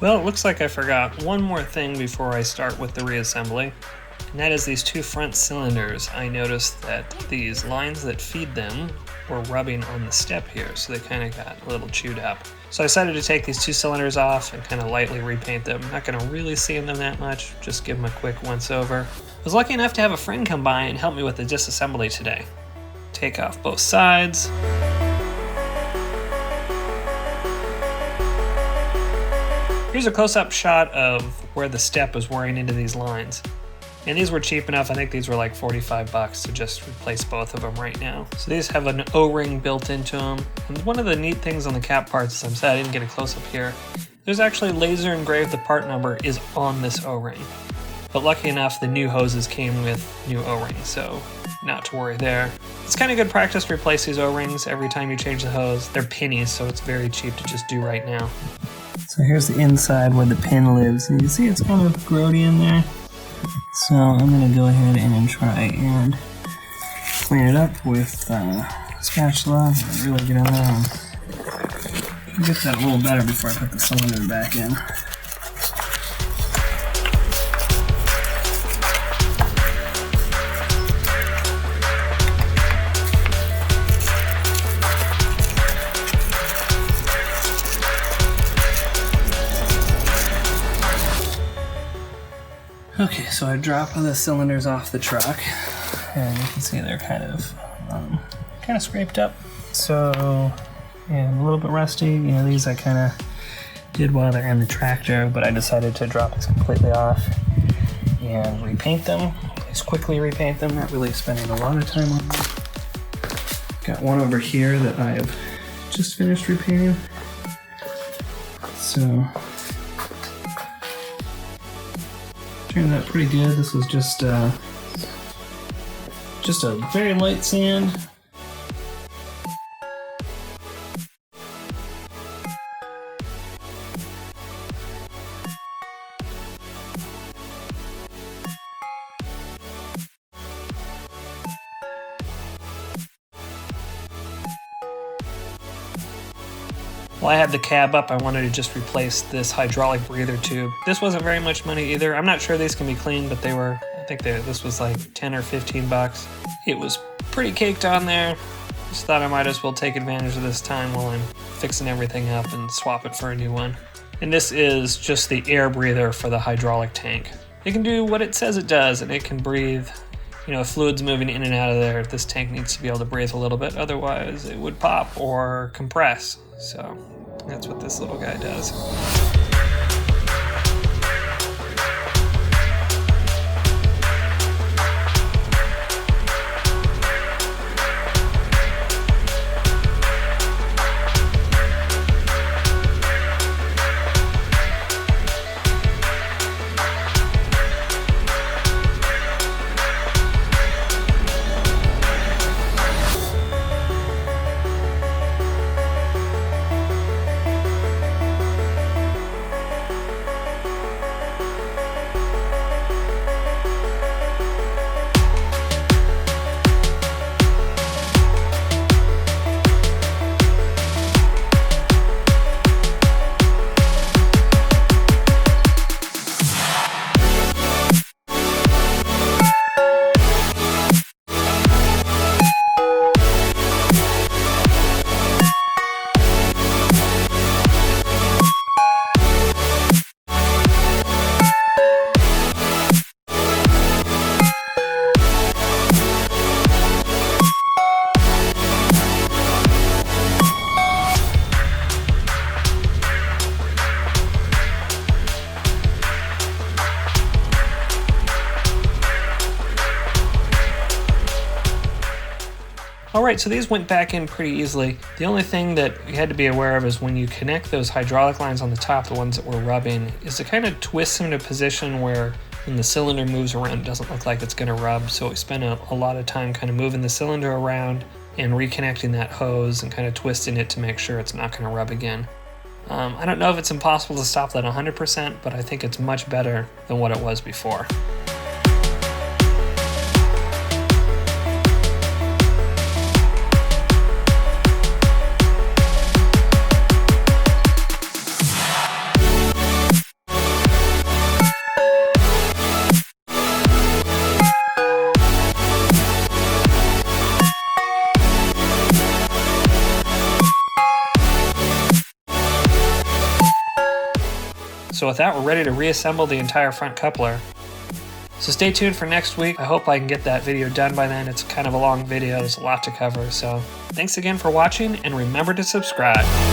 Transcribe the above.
Well, it looks like I forgot one more thing before I start with the reassembly, and that is these two front cylinders. I noticed that these lines that feed them were rubbing on the step here, so they kind of got a little chewed up. So I decided to take these two cylinders off and kind of lightly repaint them. Not going to really sand them that much, just give them a quick once over. I was lucky enough to have a friend come by and help me with the disassembly today. Take off both sides. Here's a close-up shot of where the step is wearing into these lines. And these were cheap enough, I think these were like 45 bucks to just replace both of them right now. So these have an O-ring built into them. And one of the neat things on the cap parts, as I'm sad I didn't get a close-up here, there's actually laser engraved the part number is on this O-ring. But lucky enough, the new hoses came with new O-rings, so not to worry there. It's kind of good practice to replace these O-rings every time you change the hose. They're pennies, so it's very cheap to just do right now. So here's the inside where the pin lives, and you see it's kind of grody in there. So I'm going to go ahead and try and clean it up with a spatula and really get on there and get that a little better before I put the cylinder back in. Okay, so I drop the cylinders off the truck, and you can see they're kind of scraped up. So, yeah, a little bit rusty. You know, these I kind of did while they're in the tractor, but I decided to drop this completely off and repaint them. Just quickly repaint them, not really spending a lot of time on them. Got one over here that I have just finished repainting. So turned out pretty good. This was just a very light sand. While I had the cab up, I wanted to just replace this hydraulic breather tube. This wasn't very much money either. I'm not sure these can be cleaned, but they were, I think this was like 10 or 15 bucks. It was pretty caked on there. Just thought I might as well take advantage of this time while I'm fixing everything up and swap it for a new one. And this is just the air breather for the hydraulic tank. It can do what it says it does, and it can breathe. You know, if fluid's moving in and out of there, this tank needs to be able to breathe a little bit, otherwise it would pop or compress. So that's what this little guy does. Alright, so these went back in pretty easily. The only thing that you had to be aware of is when you connect those hydraulic lines on the top, the ones that were rubbing, is to kind of twist them in a position where when the cylinder moves around, it doesn't look like it's going to rub. So we spent a lot of time kind of moving the cylinder around and reconnecting that hose and kind of twisting it to make sure it's not going to rub again. I don't know if it's impossible to stop that 100%, but I think it's much better than what it was before. So with that, we're ready to reassemble the entire front coupler. So stay tuned for next week. I hope I can get that video done by then. It's kind of a long video, there's a lot to cover. So thanks again for watching, and remember to subscribe.